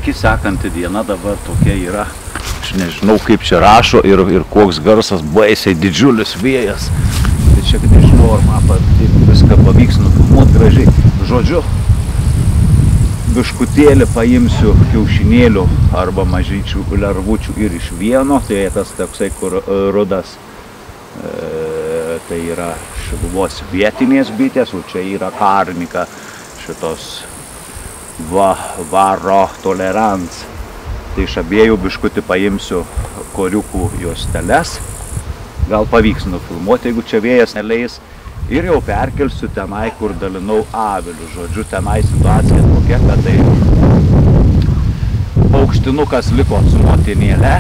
puikiai sekanti diena dabar tokia yra. Aš nežinau, kaip čia rašo ir koks garsas, baisiai didžiulis vėjas. Tai čia nežinau, ar man viską pavyks nufilmuoti gražiai. Žodžiu, biškutėlį paimsiu kiaušinėlių arba mažyčių lervučių ir iš vieno. Tai tas toksai, kur rudas, tai yra Šiluvos vietinės bitės, o čia yra karnika šitos Varo Tolerance. Tai iš abiejų biškutį paimsiu koriukų juosteles. Gal pavyks nufilmuoti, jeigu čia vėjas neleis. Ir jau perkelsiu tenai, kur dalinau avilius. Žodžiu, tenai situacija tokia, kad tai paukštinukas liko su motinėle,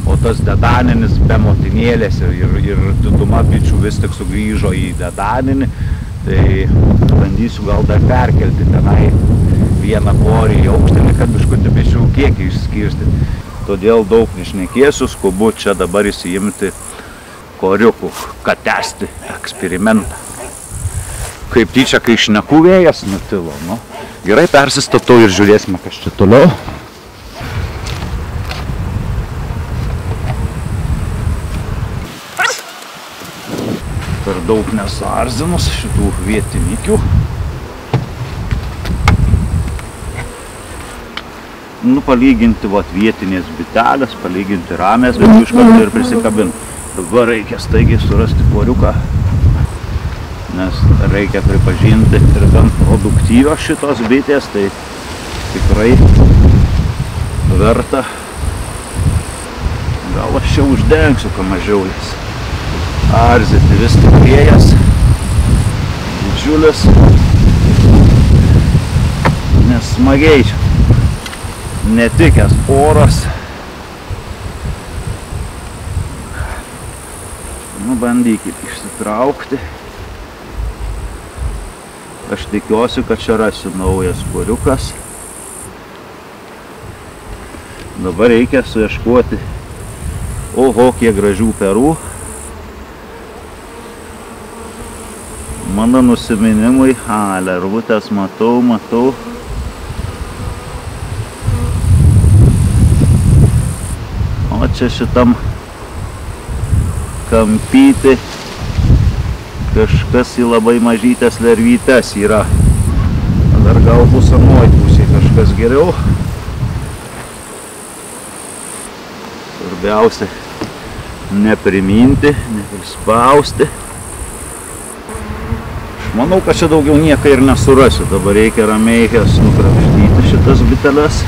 o tas dedaninis be motinėlės ir diduma bičių vis tik sugrįžo į dedaninį. Tai bandysiu gal dar perkelti tenai vieną porį į aukštelį, kad biškutį bičių kiekį išskirstyti. Todėl daug nešnekėsiu, skubu čia dabar įsiimti koriukų, kad tęsti eksperimentą. Kaip tyčia, kai šneku vėjas nutilo, nu. Gerai, persistatau ir žiūrėsime, kas čia toliau. Per daug nesuarzinus šitų vietinikių. Nu, palyginti vietinės bitelės, palyginti ramės, bet iš karto ir prisikabinti. Dabar reikia staigiai surasti koriuką, nes reikia pripažinti ir gan produktyvios šitos bitės, tai tikrai verta. Gal aš čia uždengsiu, ką mažiau jas. Arzyti vis tik vėjas, didžiulis, nes smagiai netikęs oras. Nu, bandykit išsitraukti. Aš tikiuosi, kad čia rasiu naujas koriukas. Dabar reikia suieškoti. Oho, kiek gražių perų. Mano nusiminimui, lervutės matau. O čia šitam kampyti kažkas į labai mažytės lervytes yra. Dar gal bus anoj pusėje kažkas geriau. Svarbiausia nepriminti, neprispausti. Aš manau, kad čia daugiau nieką ir nesurasiu. Dabar reikia ramiai jas nukrapštyti šitas biteles.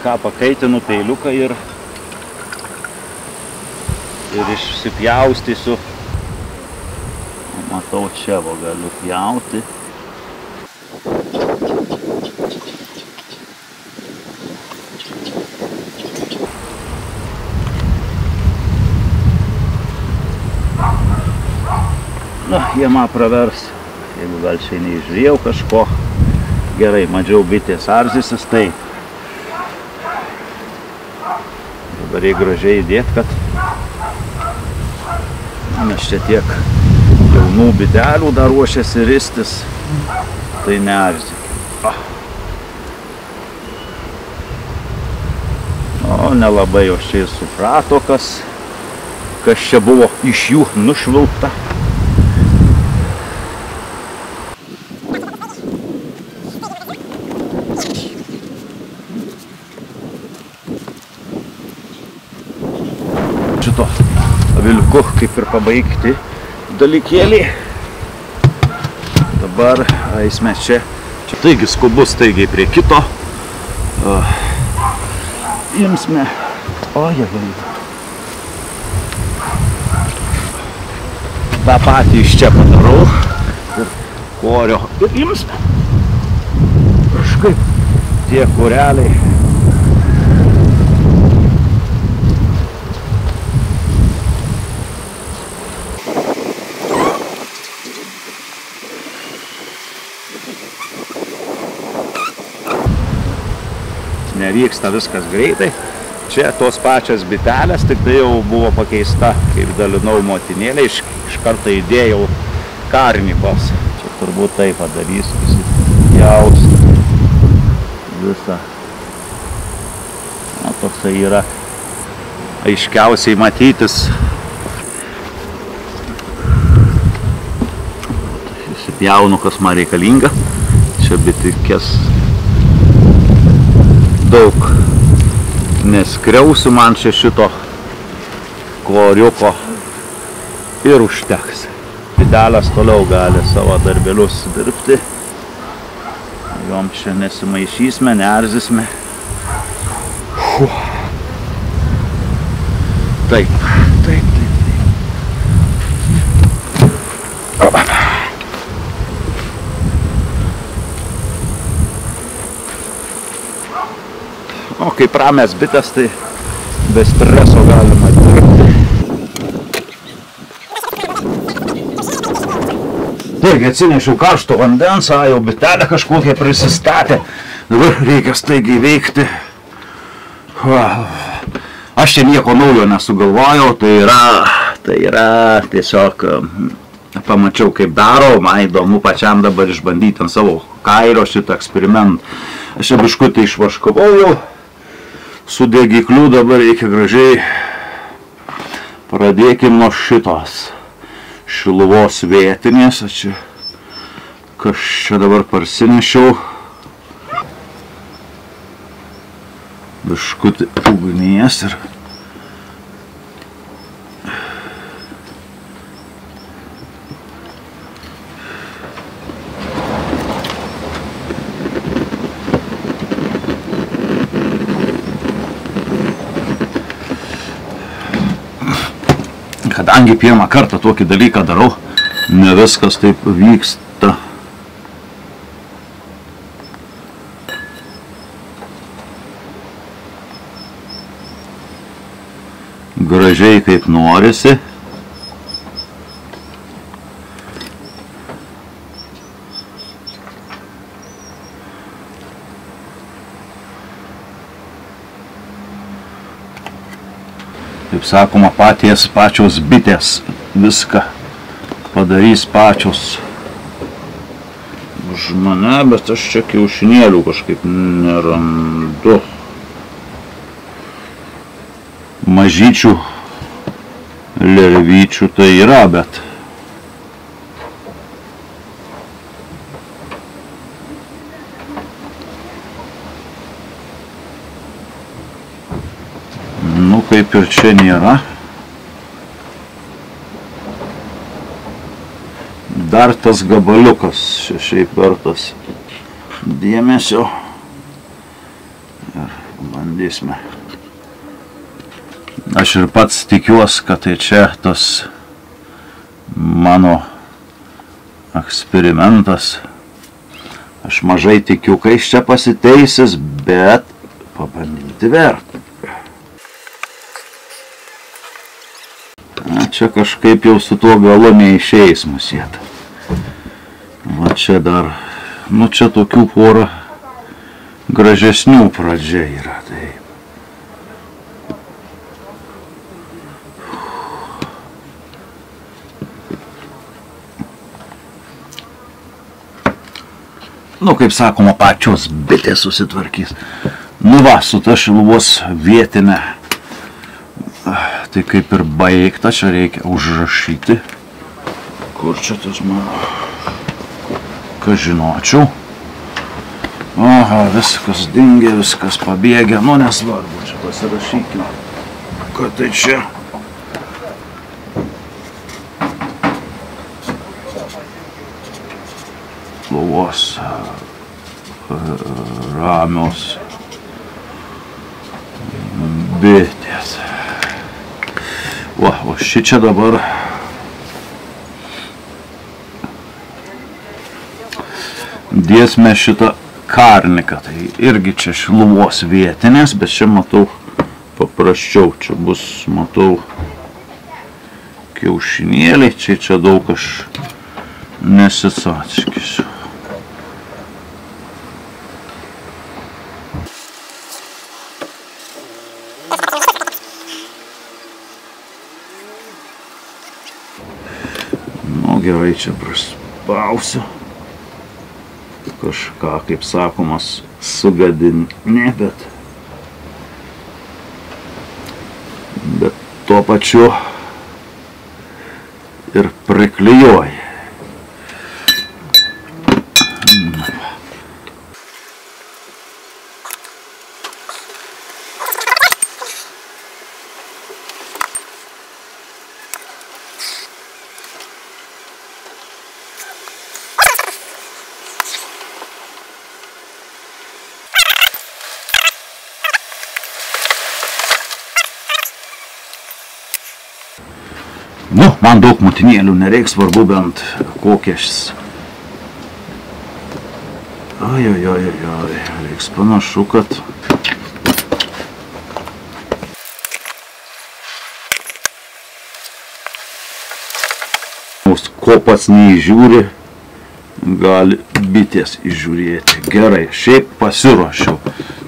Ką pakaitinu peiliuką ir išsipjaustysiu. Matau, čia galiu pjauti. Na, jie man pravers, jeigu gal čia neižrėjau kažko. Gerai, mažiau bitės arzysis, tai dabar reikia gražiai įdėti, kad nes čia tiek jaunų bitelių dar ruošiasi ristis, tai nearzykit. O, nelabai jos čia suprato, kas čia buvo iš jų nušvilpta. Šito aviliuku kaip ir pabaigti dalykėlį. Dabar eisime čia. Taigi skubus staigiai prie kito. Imsime. Ojejai. tą patį iš čia padarau ir korio ir imsime. Kažkaip tie koreliai. Nevyksta viskas greitai. čia tos pačios bitelės, tik tai jau buvo pakeista, kaip dalinau motinėlę, iš karto įdėjau karnikos. Čia turbūt tai padarys, jaus visą. Na, toksai yra aiškiausiai matytis. Įsipjaunu, kas man reikalinga. Čia bitikės daug neskriausiu, man čia šito kloriuko ir užteks. Bitelės toliau gali savo darbelius dirbti. Jom čia nesimaišysime, neerzysime. Taip. O kaip ramės bitės, tai be streso galima dirbti. Taigi atsinešiau karšto vandens, jau bitelė kažkokia prisistatė. Dabar reikia staigiai veikti. Aš čia nieko naujo nesugalvojau, tai yra tiesiog pamačiau kaip daro, man įdomu pačiam dabar išbandyti ant savo kailio šitą eksperimentą. Aš čia biškutį išvaškavau jau su degikliu, dabar reikia gražiai. Pradėkim nuo šitos šiluvos vietinės, kas čia dabar parsinešiau. Biškutį ugnies ir kadangi pirmą kartą tokį dalyką darau, ne viskas taip vyksta. Gražiai kaip norisi. Kaip sakoma, pačios bitės viską padarys pačios už mane, bet aš čia kiaušinėlių kažkaip nerandu. Mažyčių lervyčių tai yra, bet kaip ir čia nėra. Dar tas gabaliukas šiaip vertas dėmesio. Ir bandysime. Aš ir pats tikiuosi, kad tai čia tas mano eksperimentas. Aš mažai tikiu, kai iš čia pasiteisės, bet pabandyti verta. Čia kažkaip jau su tuo galu neišeis musėt. Va čia dar, čia tokių porą gražesnių pradžia yra. Taip. Kaip sakoma, pačios bitės susitvarkys. Va, su ta šiluvos vietinė. Tai kaip ir baigta, čia reikia užrašyti. Kur čia tas mano? Ką žinočiau. Aha, viskas dingė, viskas pabėgė. Nesvarbu, čia pasirašykime. Kad tai čia? Šiluvos ramios bitės. O šičia dabar dėsime šitą karniką. Tai irgi čia šiluvos vietinės, bet čia matau paprasčiau. Čia bus, matau, kiaušinėliai. Čia daug aš nesisatškysiu. gerai čia praspausiu. Kažką, kaip sakomas, sugadinė, bet tuo pačiu ir priklijuoja. Nu, man daug motinėlių nereiks, svarbu bent kokias. Oi, reiks panašu, kad ko pats neįžiūri, gali bitės įžiūrėti. Gerai, šiaip pasiruošiau.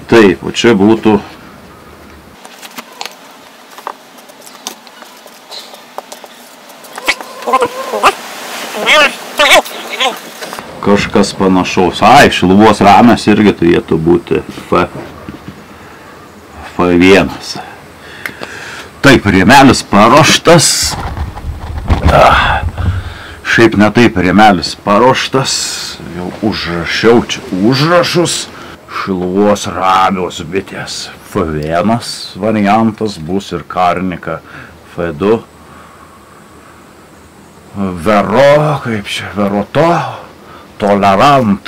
Taip, o čia būtų kažkas panašaus. Šiluvos ramas irgi turėtų būti F1. Taip, rėmelis paruoštas. Šiaip ne taip rėmelis paruoštas. Jau užrašiau čia užrašus. Šiluvos ramios bitės. F1 variantas bus ir Karnika F2. Veroto. Tolerant.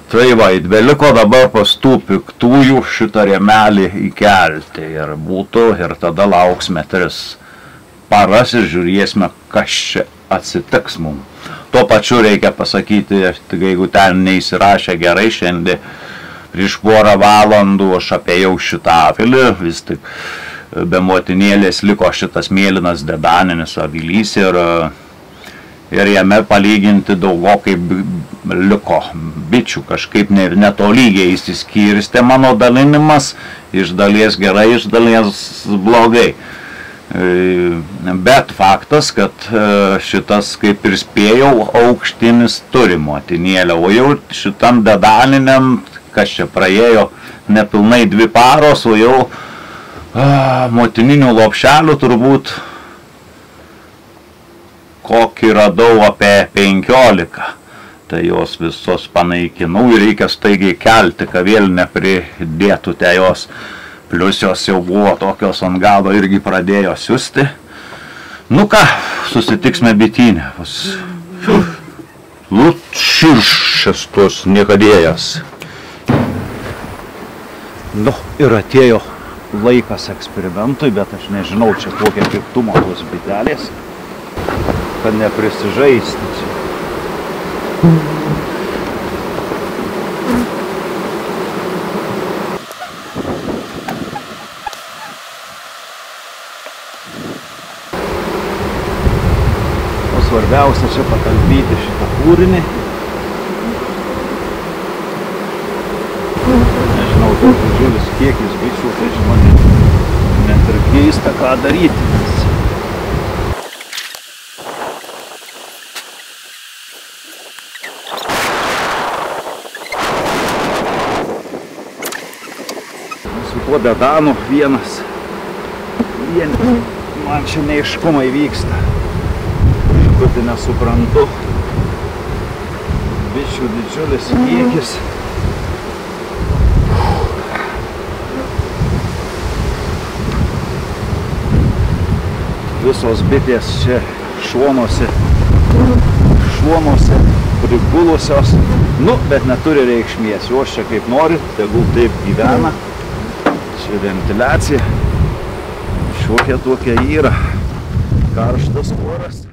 Tai va, beliko dabar pas tų piktųjų šitą rėmelį įkelti ir būtų, ir tada lauksime 3 paras ir žiūrėsime, kas čia atsitiks mums. Tuo pačiu reikia pasakyti, jeigu ten neįsirašė gerai, šiandien prieš porą valandų aš apėjau šitą avilį, vis tik be motinėlės liko šitas mėlynas dedaninis avilys ir jame palyginti daugokai liko bičių, kažkaip netolygiai įsiskirstė mano dalinimas, iš dalies gerai, iš dalies blogai. Bet faktas, kad šitas, kaip ir spėjau, aukštinis turi motinėlę, o jau šitam dedaniniam, kas čia praėjo, nepilnai 2 paros, o jau motininių lopšelių turbūt kokį radau apie 15. Tai jos visos panaikinau ir reikia staigiai kelti, kad vėl nepridėtų jos. Plius jos jau buvo tokios ant galo irgi pradėjo siusti. Nu ką, susitiksime bitynę. Širšės tos niekadėjas. Nu, ir atėjo laikas eksperimentui, bet aš nežinau, čia kokia piktumo tos bitelės, kad neprisižaisti. O svarbiausia čia patalpyti šitą kūrinį. Nežinau, toks didžiulis kiekis bičių, tai žmonė net ir keista, ką daryti. Su tuo dedanu vienas. Man čia neaiškumai vyksta. Šitutį nesuprantu. Bičių didžiulis kiekis. Visos bitės čia šonuose prigulusios. Nu, bet neturi reikšmės. Jos čia kaip nori, tegul taip gyvena. Čia ventiliacija. Šiokia tokia yra. Karštas oras.